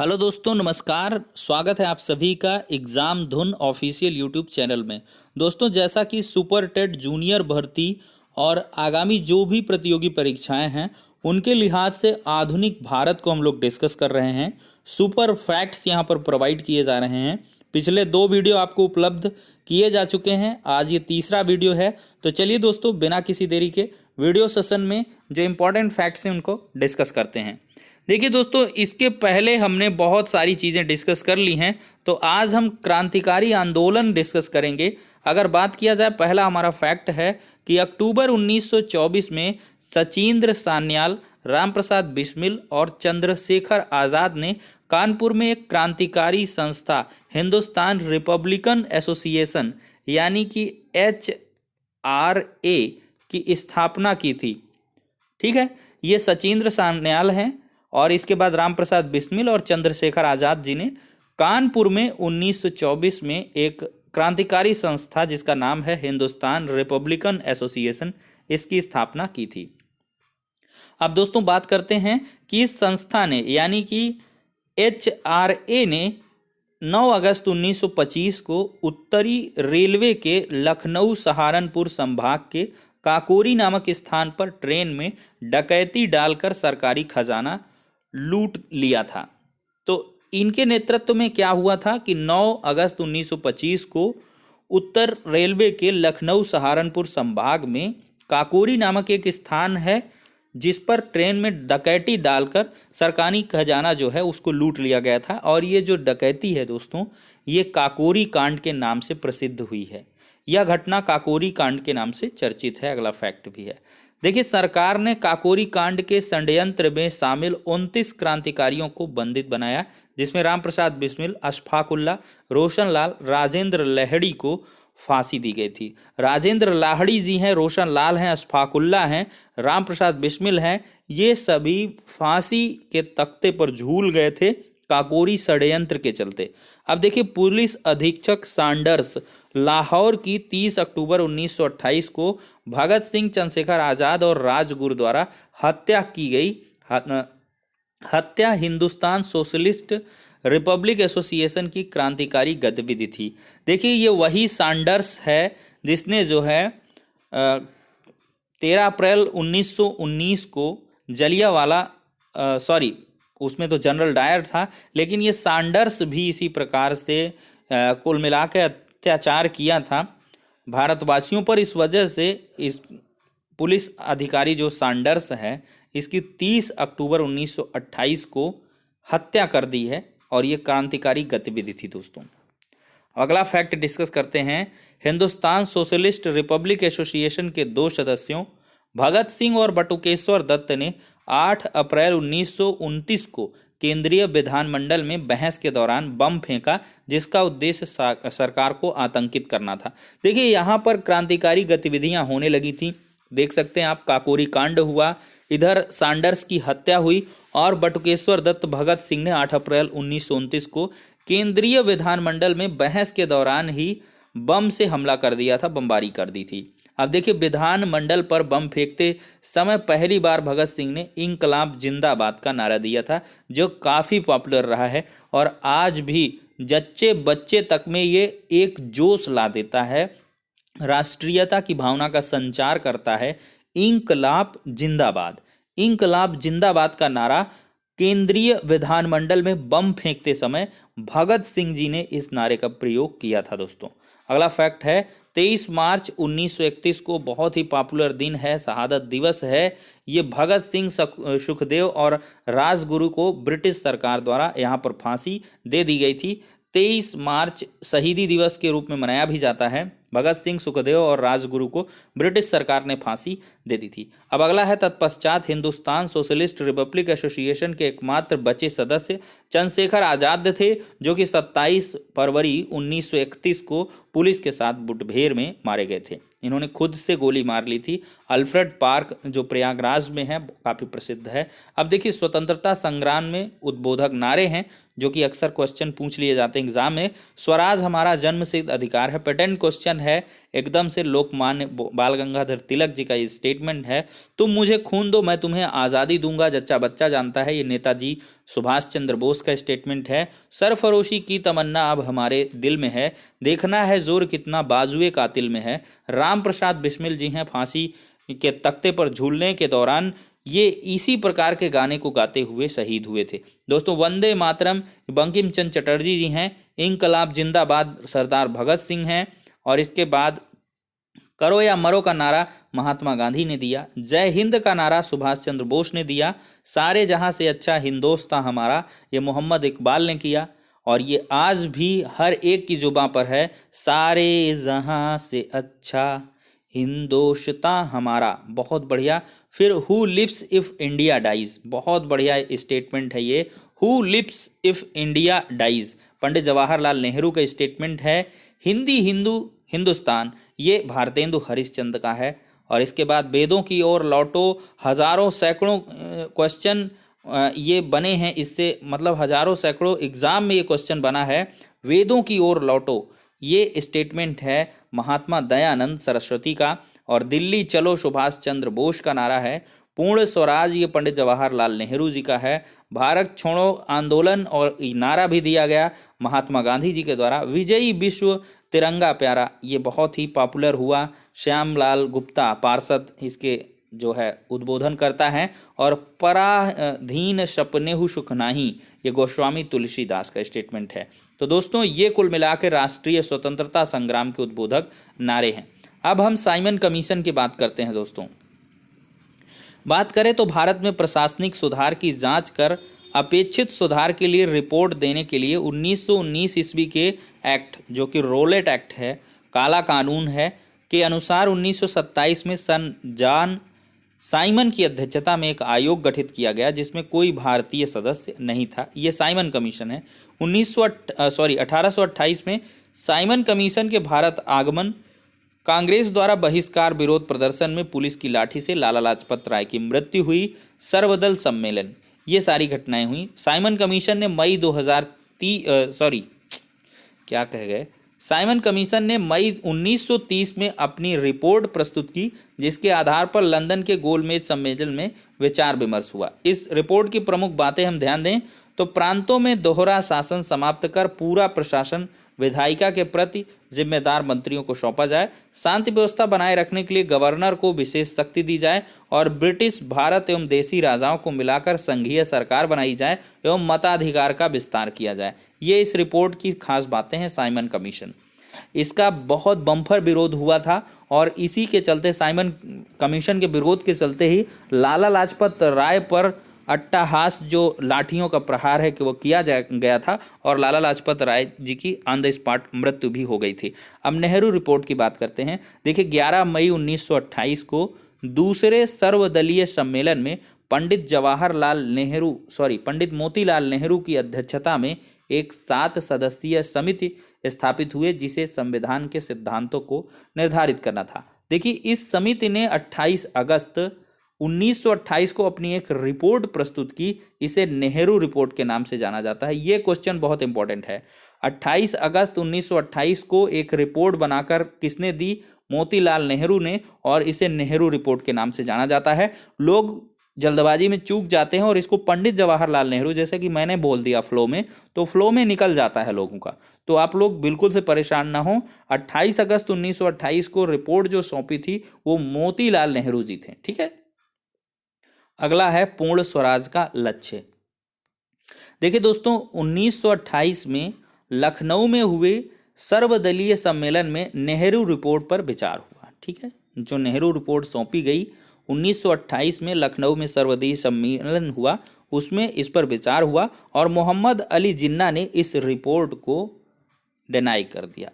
Hello दोस्तों, नमस्कार। स्वागत है आप सभी का एग्ज़ाम धुन ऑफिशियल यूट्यूब चैनल में। दोस्तों, जैसा कि सुपर टेट जूनियर भर्ती और आगामी जो भी प्रतियोगी परीक्षाएं हैं उनके लिहाज से आधुनिक भारत को हम लोग डिस्कस कर रहे हैं। सुपर फैक्ट्स यहां पर प्रोवाइड किए जा रहे हैं। पिछले 2 वीडियो आपको उपलब्ध किए जा चुके हैं, आज ये तीसरा वीडियो है। तो चलिए दोस्तों, बिना किसी देरी के वीडियो सेशन में जो इम्पोर्टेंट फैक्ट्स हैं उनको डिस्कस करते हैं। देखिए दोस्तों, इसके पहले हमने बहुत सारी चीज़ें डिस्कस कर ली हैं, तो आज हम क्रांतिकारी आंदोलन डिस्कस करेंगे। अगर बात किया जाए, पहला हमारा फैक्ट है कि अक्टूबर 1924 में सचिंद्र सान्याल, रामप्रसाद बिस्मिल और चंद्रशेखर आज़ाद ने कानपुर में एक क्रांतिकारी संस्था हिंदुस्तान रिपब्लिकन एसोसिएशन यानी कि HRA की स्थापना की थी। ठीक है, ये सचिंद्र सान्याल हैं और इसके बाद रामप्रसाद बिस्मिल और चंद्रशेखर आज़ाद जी ने कानपुर में 1924 में एक क्रांतिकारी संस्था जिसका नाम है हिंदुस्तान रिपब्लिकन एसोसिएशन, इसकी स्थापना की थी। अब दोस्तों बात करते हैं कि इस संस्था ने यानी कि HRA ने 9 अगस्त 1925 को उत्तरी रेलवे के लखनऊ सहारनपुर संभाग के काकोरी नामक स्थान पर ट्रेन में डकैती डालकर सरकारी खजाना लूट लिया था। तो इनके नेतृत्व में क्या हुआ था कि 9 अगस्त 1925 को उत्तर रेलवे के लखनऊ सहारनपुर संभाग में काकोरी नामक एक स्थान है जिस पर ट्रेन में डकैती डालकर सरकारी खजाना जो है उसको लूट लिया गया था। और ये जो डकैती है दोस्तों, ये काकोरी कांड के नाम से प्रसिद्ध हुई है। यह घटना काकोरी कांड के नाम से चर्चित है। अगला फैक्ट भी है। देखिए, सरकार ने काकोरी कांड के षड्यंत्र में शामिल 29 क्रांतिकारियों को बंदित बनाया, जिसमें रामप्रसाद बिस्मिल, अशफाकुल्ला, रोशन लाल, राजेंद्र लाहिड़ी को फांसी दी गई थी। राजेंद्र लाहिड़ी जी हैं, रोशन लाल हैं, अशफाकुल्ला हैं, रामप्रसाद बिस्मिल हैं, ये सभी फांसी के तख्ते पर झूल गए थे काकोरी षड्यंत्र के चलते। अब देखिए, पुलिस अधीक्षक सैंडर्स लाहौर की 30 अक्टूबर 1928 को भगत सिंह, चंद्रशेखर आज़ाद और राजगुरु द्वारा हत्या की गई। हत्या हिंदुस्तान सोशलिस्ट रिपब्लिक एसोसिएशन की क्रांतिकारी गतिविधि थी। देखिए, ये वही सैंडर्स है जिसने जो है 13 अप्रैल 1919 को जलियांवाला उसमें तो जनरल डायर था, लेकिन ये सैंडर्स भी इसी प्रकार से कुल मिला के अत्याचार किया था भारतवासियों पर। इस वजह से इस पुलिस अधिकारी जो सैंडर्स है इसकी 30 अक्टूबर 1928 को हत्या कर दी है और ये क्रांतिकारी गतिविधि थी दोस्तों। अगला फैक्ट डिस्कस करते हैं। हिंदुस्तान सोशलिस्ट रिपब्लिक एसोसिएशन के 2 सदस्यों भगत सिंह और बटुकेश्वर दत्त ने 8 अप्रैल 1929 को केंद्रीय विधानमंडल में बहस के दौरान बम फेंका, जिसका उद्देश्य सरकार को आतंकित करना था। देखिए, यहाँ पर क्रांतिकारी गतिविधियां होने लगी थी। देख सकते हैं आप, काकोरी कांड हुआ, इधर सैंडर्स की हत्या हुई और बटुकेश्वर दत्त भगत सिंह ने 8 अप्रैल 1929 को केंद्रीय विधानमंडल में बहस के दौरान ही बम से हमला कर दिया था, बमबारी कर दी थी। अब देखिए, विधानमंडल पर बम फेंकते समय पहली बार भगत सिंह ने इंकलाब जिंदाबाद का नारा दिया था, जो काफ़ी पॉपुलर रहा है और आज भी जच्चे बच्चे तक में ये एक जोश ला देता है, राष्ट्रीयता की भावना का संचार करता है। इंकलाब जिंदाबाद, इंकलाब जिंदाबाद का नारा केंद्रीय विधानमंडल में बम फेंकते समय भगत सिंह जी ने इस नारे का प्रयोग किया था दोस्तों। अगला फैक्ट है, 23 मार्च 1931 को बहुत ही पॉपुलर दिन है, शहादत दिवस है। ये भगत सिंह, सुखदेव और राजगुरु को ब्रिटिश सरकार द्वारा यहाँ पर फांसी दे दी गई थी। 23 मार्च शहीदी दिवस के रूप में मनाया भी जाता है। भगत सिंह, सुखदेव और राजगुरु को ब्रिटिश सरकार ने फांसी दे दी थी। अब अगला है, तत्पश्चात हिंदुस्तान सोशलिस्ट रिपब्लिक एसोसिएशन के एकमात्र बचे सदस्य चंद्रशेखर आज़ाद थे, जो कि 27 फरवरी 1931 को पुलिस के साथ मुठभेड़ में मारे गए थे। इन्होंने खुद से गोली मार ली थी। अल्फ्रेड पार्क जो प्रयागराज में है, काफ़ी प्रसिद्ध है। अब देखिए, स्वतंत्रता संग्राम में उद्बोधक नारे हैं जो कि अक्सर क्वेश्चन पूछ लिए जाते हैं एग्जाम में। स्वराज हमारा जन्मसिद्ध अधिकार है, पेटेंट क्वेश्चन है एकदम से। लोकमान्य बाल गंगाधर तिलक जी का ये स्टेटमेंट है, तुम मुझे खून दो मैं तुम्हें आज़ादी दूंगा, जच्चा बच्चा जानता है। ये नेताजी सुभाष चंद्र बोस का स्टेटमेंट है। सरफरोशी की तमन्ना अब हमारे दिल में है, देखना है जोर कितना बाजुए कातिल में है। राम प्रसाद बिस्मिल जी हैं, फांसी के तख्ते पर झूलने के दौरान ये इसी प्रकार के गाने को गाते हुए शहीद हुए थे। दोस्तों, वंदे मातरम बंकिम चंद्र चटर्जी जी हैं। इंकलाब जिंदाबाद सरदार भगत सिंह हैं। और इसके बाद करो या मरो का नारा महात्मा गांधी ने दिया। जय हिंद का नारा सुभाष चंद्र बोस ने दिया। सारे जहां से अच्छा हिंदोस्तां हमारा, ये मोहम्मद इकबाल ने किया। और ये आज भी हर एक की जुबां पर है, सारे जहां से अच्छा हिंदोस्तां हमारा। बहुत बढ़िया। फिर who lives if India dies, बहुत बढ़िया स्टेटमेंट है ये। Who lives if India dies Pandit Jawaharlal Nehru का स्टेटमेंट है। हिंदी हिंदू हिंदुस्तान, ये भारतेंदु हरिश्चंद्र का है। और इसके बाद वेदों की ओर लौटो, हजारों सैकड़ों क्वेश्चन ये बने हैं इससे, मतलब हजारों सैकड़ों एग्जाम में ये क्वेश्चन बना है। वेदों की ओर लौटो, ये स्टेटमेंट है महात्मा दयानंद सरस्वती का। और दिल्ली चलो सुभाष चंद्र बोस का नारा है। पूर्ण स्वराज, ये पंडित जवाहरलाल नेहरू जी का है। भारत छोड़ो आंदोलन और नारा भी दिया गया महात्मा गांधी जी के द्वारा। विजयी विश्व तिरंगा प्यारा, ये बहुत ही पॉपुलर हुआ। श्यामलाल गुप्ता पार्षद इसके जो है उद्बोधन करता है। और पराधीन सपनेहु सुख नाही, ये गोस्वामी तुलसीदास का स्टेटमेंट है। तो दोस्तों, ये कुल मिलाकर राष्ट्रीय स्वतंत्रता संग्राम के उद्बोधक नारे हैं। अब हम साइमन कमीशन की बात करते हैं। दोस्तों, बात करें तो भारत में प्रशासनिक सुधार की जांच कर अपेक्षित सुधार के लिए रिपोर्ट देने के लिए 1919 ईस्वी के एक्ट, जो कि रोलेट एक्ट है, काला कानून है, के अनुसार 1927 में सन जॉन साइमन की अध्यक्षता में एक आयोग गठित किया गया जिसमें कोई भारतीय सदस्य नहीं था। ये साइमन कमीशन है। 1828 में साइमन कमीशन के भारत आगमन, कांग्रेस द्वारा बहिष्कार विरोध प्रदर्शन में पुलिस की लाठी से लाला लाजपत राय की मृत्यु हुई, सर्वदल सम्मेलन, ये सारी घटनाएं हुई। साइमन कमीशन ने मई 1930 में अपनी रिपोर्ट प्रस्तुत की, जिसके आधार पर लंदन के गोलमेज सम्मेलन में विचार विमर्श हुआ। इस रिपोर्ट की प्रमुख बातें हम ध्यान दें तो प्रांतों में दोहरा शासन समाप्त कर पूरा प्रशासन विधायिका के प्रति जिम्मेदार मंत्रियों को सौंपा जाए, शांति व्यवस्था बनाए रखने के लिए गवर्नर को विशेष शक्ति दी जाए और ब्रिटिश, भारत एवं देसी राजाओं को मिलाकर संघीय सरकार बनाई जाए एवं मताधिकार का विस्तार किया जाए। ये इस रिपोर्ट की खास बातें हैं साइमन कमीशन। इसका बहुत बम्पर विरोध हुआ था और इसी के चलते, साइमन कमीशन के विरोध के चलते ही लाला लाजपत राय पर अट्टहास, जो लाठियों का प्रहार है, कि वो किया गया था और लाला लाजपत राय जी की ऑन द स्पॉट मृत्यु भी हो गई थी। अब नेहरू रिपोर्ट की बात करते हैं। देखिए, 11 मई 1928 को दूसरे सर्वदलीय सम्मेलन में पंडित मोतीलाल नेहरू की अध्यक्षता में एक 7 सदस्यीय समिति स्थापित हुए जिसे संविधान के सिद्धांतों को निर्धारित करना था। देखिए, इस समिति ने 28 अगस्त 1928 को अपनी एक रिपोर्ट प्रस्तुत की। इसे नेहरू रिपोर्ट के नाम से जाना जाता है। ये क्वेश्चन बहुत इंपॉर्टेंट है। 28 अगस्त 1928 को एक रिपोर्ट बनाकर किसने दी? मोतीलाल नेहरू ने, और इसे नेहरू रिपोर्ट के नाम से जाना जाता है। लोग जल्दबाजी में चूक जाते हैं और इसको पंडित जवाहरलाल नेहरू, जैसे कि मैंने बोल दिया फ्लो में, तो फ्लो में निकल जाता है लोगों का। तो आप लोग बिल्कुल से परेशान ना हो। 28 अगस्त 1928 को रिपोर्ट जो सौंपी थी वो मोतीलाल नेहरू जी थे। ठीक है। अगला है पूर्ण स्वराज का लक्ष्य। देखिए दोस्तों, 1928 में लखनऊ में हुए सर्वदलीय सम्मेलन में नेहरू रिपोर्ट पर विचार हुआ। ठीक है, जो नेहरू रिपोर्ट सौंपी गई 1928 में लखनऊ में सर्वदलीय सम्मेलन हुआ, उसमें इस पर विचार हुआ और मोहम्मद अली जिन्ना ने इस रिपोर्ट को डिनाई कर दिया,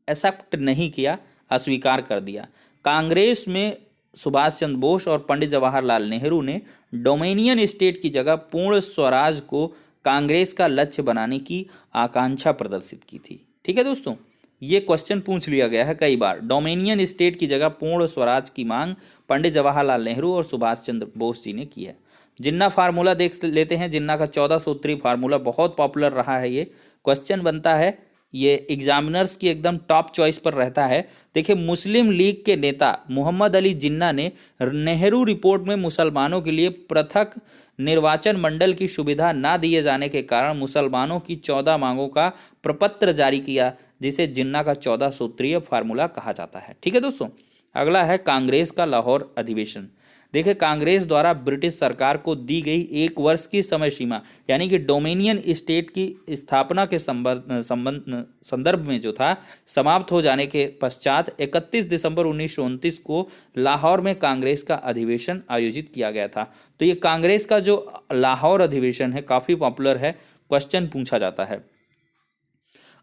एक्सेप्ट नहीं किया, अस्वीकार कर दिया। कांग्रेस में सुभाष चंद्र बोस और पंडित जवाहरलाल नेहरू ने डोमिनियन स्टेट की जगह पूर्ण स्वराज को कांग्रेस का लक्ष्य बनाने की आकांक्षा प्रदर्शित की थी। ठीक है दोस्तों, ये क्वेश्चन पूछ लिया गया है कई बार। डोमिनियन स्टेट की जगह पूर्ण स्वराज की मांग पंडित जवाहरलाल नेहरू और सुभाष चंद्र बोस जी ने की है। जिन्ना फार्मूला देख लेते हैं। जिन्ना का 14 सूत्री फार्मूला बहुत पॉपुलर रहा है। ये क्वेश्चन बनता है, ये एग्जामिनर्स की एकदम टॉप चॉइस पर रहता है। देखिए, मुस्लिम लीग के नेता मोहम्मद अली जिन्ना ने नेहरू रिपोर्ट में मुसलमानों के लिए पृथक निर्वाचन मंडल की सुविधा ना दिए जाने के कारण मुसलमानों की 14 मांगों का प्रपत्र जारी किया, जिसे जिन्ना का 14 सूत्रीय फार्मूला कहा जाता है। ठीक है दोस्तों, अगला है कांग्रेस का लाहौर अधिवेशन। देखिए, कांग्रेस द्वारा ब्रिटिश सरकार को दी गई 1 वर्ष की समय सीमा, यानी कि डोमिनियन स्टेट की स्थापना के संदर्भ में जो था, समाप्त हो जाने के पश्चात 31 दिसंबर 1929 को लाहौर में कांग्रेस का अधिवेशन आयोजित किया गया था। तो ये कांग्रेस का जो लाहौर अधिवेशन है काफ़ी पॉपुलर है, क्वेश्चन पूछा जाता है।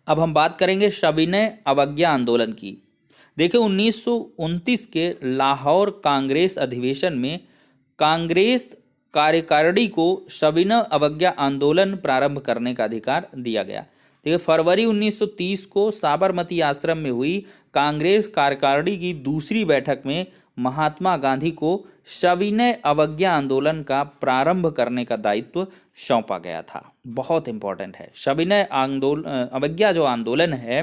अब हम बात करेंगे सविनय अवज्ञा आंदोलन की। देखिए, 1929 के लाहौर कांग्रेस अधिवेशन में कांग्रेस कार्यकारिणी को सविनय अवज्ञा आंदोलन प्रारंभ करने का अधिकार दिया गया। देखिए, फरवरी 1930 को साबरमती आश्रम में हुई कांग्रेस कार्यकारिणी की दूसरी बैठक में महात्मा गांधी को सविनय अवज्ञा आंदोलन का प्रारंभ करने का दायित्व सौंपा गया था। बहुत इंपॉर्टेंट है। सविनय अवज्ञा जो आंदोलन है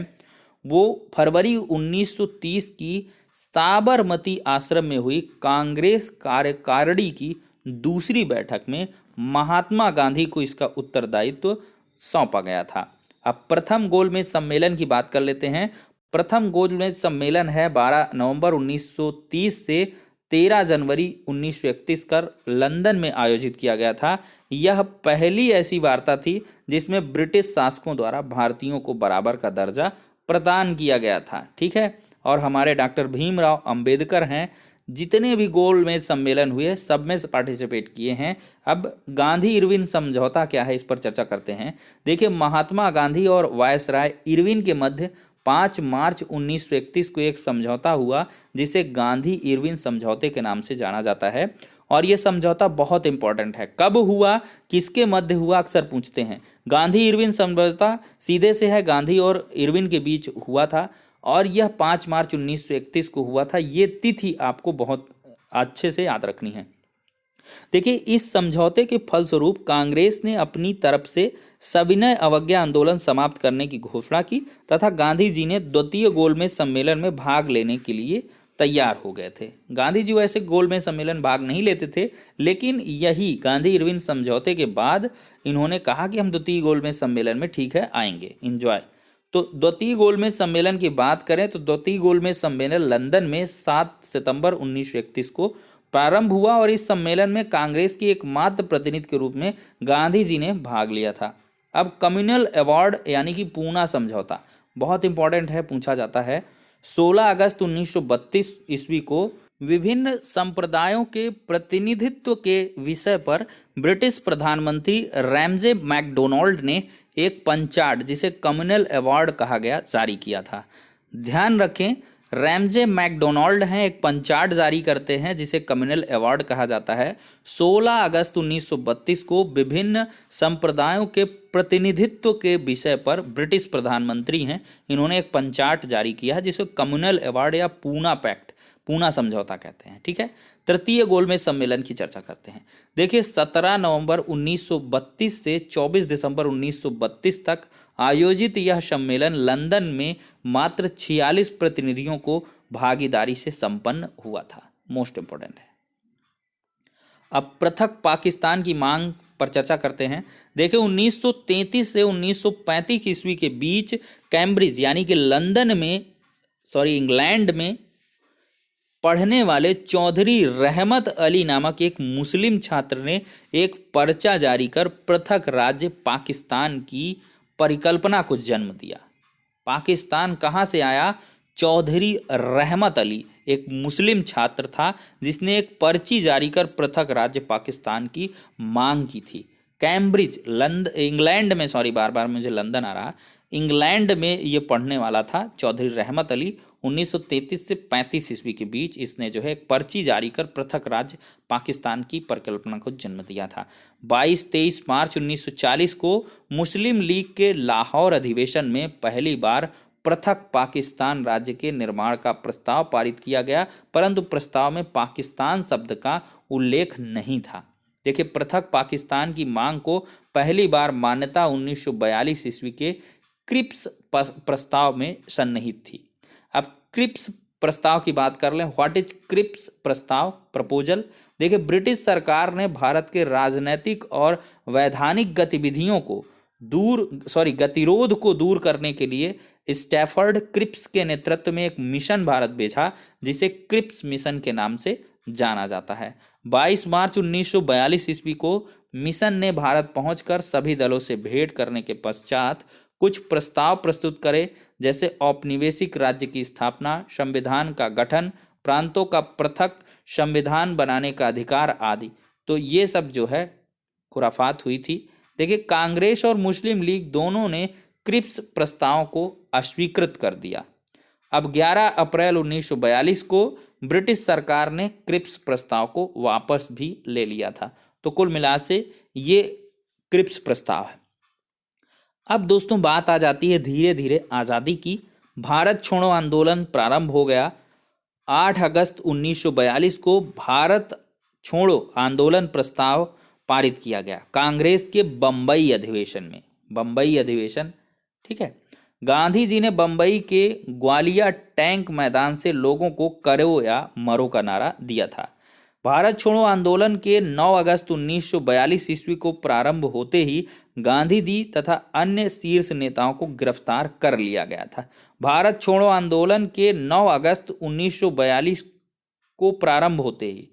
वो फरवरी 1930 की साबरमती आश्रम में हुई कांग्रेस कार्यकारिणी की दूसरी बैठक में महात्मा गांधी को इसका उत्तरदायित्व सौंपा गया था। अब प्रथम गोलमेज सम्मेलन की बात कर लेते हैं। प्रथम गोलमेज सम्मेलन है 12 नवंबर 1930 से 13 जनवरी 1931 कर लंदन में आयोजित किया गया था। यह पहली ऐसी वार्ता थी जिसमें ब्रिटिश शासकों द्वारा भारतीयों को बराबर का दर्जा प्रदान किया गया था। ठीक है, और हमारे डॉक्टर भीमराव अंबेडकर हैं, जितने भी गोलमेज सम्मेलन हुए सब में पार्टिसिपेट किए हैं। अब गांधी इरविन समझौता क्या है, इस पर चर्चा करते हैं। देखिए, महात्मा गांधी और वायसराय इरविन के मध्य 5 मार्च 1931 को एक समझौता हुआ, जिसे गांधी इरविन समझौते के नाम से जाना जाता है। और यह समझौता बहुत इंपॉर्टेंट है। कब हुआ, किसके मध्य हुआ, अक्सर पूछते हैं। गांधी इरविन समझौता सीधे से है, गांधी और इरविन के बीच हुआ था, और यह 5 मार्च 1931 को हुआ था। ये तिथि आपको बहुत अच्छे से याद रखनी है। देखिए, इस समझौते के फलस्वरूप कांग्रेस ने अपनी तरफ से सविनय अवज्ञा आंदोलन समाप्त करने की घोषणा की तथा गांधी जी ने द्वितीय गोलमेज सम्मेलन में भाग लेने के लिए तैयार हो गए थे। गांधी जी वैसे गोलमेज सम्मेलन भाग नहीं लेते थे, लेकिन यही गांधी इरविन समझौते के बाद इन्होंने कहा कि हम द्वितीय गोलमेज सम्मेलन में ठीक है आएंगे, एंजॉय। तो द्वितीय गोलमेज सम्मेलन की बात करें तो द्वितीय गोलमेज सम्मेलन लंदन में 7 सितंबर 1931 को प्रारंभ हुआ, और इस सम्मेलन में कांग्रेस की एकमात्र प्रतिनिधि के रूप में गांधी जी ने भाग लिया था। अब कम्युनल अवार्ड यानी कि पूना समझौता बहुत इंपॉर्टेंट है, पूछा जाता है। 16 अगस्त 1932 ईस्वी को विभिन्न संप्रदायों के प्रतिनिधित्व के विषय पर ब्रिटिश प्रधानमंत्री रैमजे मैकडोनाल्ड ने एक पंचार्ट, जिसे कम्युनल अवार्ड कहा गया, जारी किया था। ध्यान रखें, रैमजे मैकडोनाल्ड हैं, एक पंचार्ट जारी करते हैं जिसे कम्युनल अवार्ड कहा जाता है। 16 अगस्त 1932 को विभिन्न संप्रदायों के प्रतिनिधित्व के विषय पर ब्रिटिश प्रधानमंत्री हैं, इन्होंने एक पंचार्ट जारी किया है जिसे कम्युनल अवार्ड या पूना पैक्ट, पूना समझौता कहते हैं। ठीक है, तृतीय गोलमेज सम्मेलन की चर्चा करते हैं। देखिए, 17 नवंबर 1932 से 24 दिसंबर 1932 तक आयोजित यह सम्मेलन लंदन में मात्र 46 प्रतिनिधियों को भागीदारी से संपन्न हुआ था। मोस्ट इंपॉर्टेंट है। अब पृथक पाकिस्तान की मांग पर चर्चा करते हैं। देखिए, 1933 से 1935 ईस्वी के बीच कैम्ब्रिज यानी कि लंदन में, इंग्लैंड में पढ़ने वाले चौधरी रहमत अली नामक एक मुस्लिम छात्र ने एक पर्चा जारी कर पृथक राज्य पाकिस्तान की परिकल्पना को जन्म दिया। पाकिस्तान कहाँ से आया? चौधरी रहमत अली एक मुस्लिम छात्र था जिसने एक पर्ची जारी कर पृथक राज्य पाकिस्तान की मांग की थी। कैम्ब्रिज इंग्लैंड में, बार बार मुझे लंदन आ रहा, इंग्लैंड में ये पढ़ने वाला था चौधरी रहमत अली। 1933 से 35 ईस्वी के बीच इसने जो है एक पर्ची जारी कर पृथक राज्य पाकिस्तान की परिकल्पना को जन्म दिया था। 22-23 मार्च 1940 को मुस्लिम लीग के लाहौर अधिवेशन में पहली बार पृथक पाकिस्तान राज्य के निर्माण का प्रस्ताव पारित किया गया, परंतु प्रस्ताव में पाकिस्तान शब्द का उल्लेख नहीं था। देखिए, पृथक पाकिस्तान की मांग को पहली बार मान्यता 1942 ईस्वी के क्रिप्स प्रस्ताव में सन्निहित थी। अब क्रिप्स प्रस्ताव की बात कर लें। व्हाट इज क्रिप्स प्रस्ताव, प्रपोजल? देखिए, ब्रिटिश सरकार ने भारत के राजनीतिक और वैधानिक गतिरोध को दूर करने के लिए स्टैफर्ड क्रिप्स के नेतृत्व में एक मिशन भारत भेजा, जिसे क्रिप्स मिशन के नाम से जाना जाता है। 22 मार्च 1942 ईस्वी को मिशन ने भारत पहुंचकर सभी दलों से भेंट करने के पश्चात कुछ प्रस्ताव प्रस्तुत करे, जैसे औपनिवेशिक राज्य की स्थापना, संविधान का गठन, प्रांतों का पृथक संविधान बनाने का अधिकार आदि। तो ये सब जो है खुराफात हुई थी। देखिए, कांग्रेस और मुस्लिम लीग दोनों ने क्रिप्स प्रस्ताव को अस्वीकृत कर दिया। अब 11 अप्रैल 1942 को ब्रिटिश सरकार ने क्रिप्स प्रस्ताव को वापस भी ले लिया था। तो कुल मिला से ये क्रिप्स प्रस्ताव है। अब दोस्तों बात आ जाती है धीरे धीरे आज़ादी की। भारत छोड़ो आंदोलन प्रारंभ हो गया। 8 अगस्त 1942 को भारत छोड़ो आंदोलन प्रस्ताव पारित किया गया कांग्रेस के बम्बई अधिवेशन में। बम्बई अधिवेशन, ठीक है। गांधी जी ने बम्बई के ग्वालिया टैंक मैदान से लोगों को करो या मरो का नारा दिया था। भारत छोड़ो आंदोलन के 9 अगस्त 1942 ईस्वी को प्रारंभ होते ही गांधी जी तथा अन्य शीर्ष नेताओं को गिरफ्तार कर लिया गया था। भारत छोड़ो आंदोलन के 9 अगस्त 1942 को प्रारंभ होते ही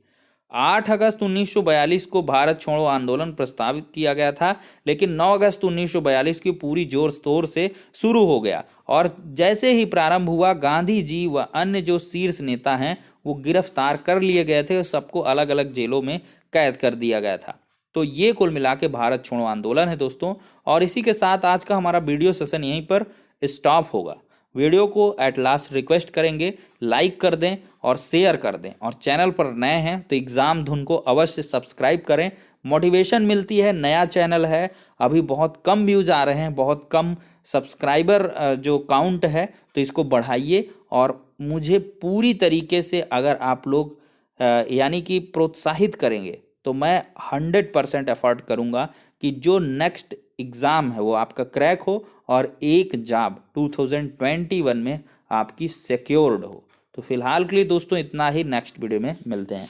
8 अगस्त 1942 को भारत छोड़ो आंदोलन प्रस्तावित किया गया था, लेकिन 9 अगस्त 1942 की पूरी जोर शोर से शुरू हो गया और जैसे ही प्रारंभ हुआ गांधी जी व अन्य जो शीर्ष नेता हैं वो गिरफ्तार कर लिए गए थे और सबको अलग अलग जेलों में कैद कर दिया गया था। तो ये कुल मिला के भारत छोड़ो आंदोलन है दोस्तों। और इसी के साथ आज का हमारा वीडियो सेशन यहीं पर स्टॉप होगा। वीडियो को एट लास्ट रिक्वेस्ट करेंगे लाइक कर दें और शेयर कर दें, और चैनल पर नए हैं तो एग्ज़ाम धुन को अवश्य सब्सक्राइब करें। मोटिवेशन मिलती है, नया चैनल है, अभी बहुत कम व्यूज़ आ रहे हैं, बहुत कम सब्सक्राइबर जो काउंट है, तो इसको बढ़ाइए। और मुझे पूरी तरीके से अगर आप लोग यानी कि प्रोत्साहित करेंगे तो मैं 100% एफर्ट करूँगा कि जो नेक्स्ट एग्ज़ाम है वो आपका क्रैक हो और एक जॉब 2021 में आपकी सिक्योर्ड हो। तो फिलहाल के लिए दोस्तों इतना ही, नेक्स्ट वीडियो में मिलते हैं।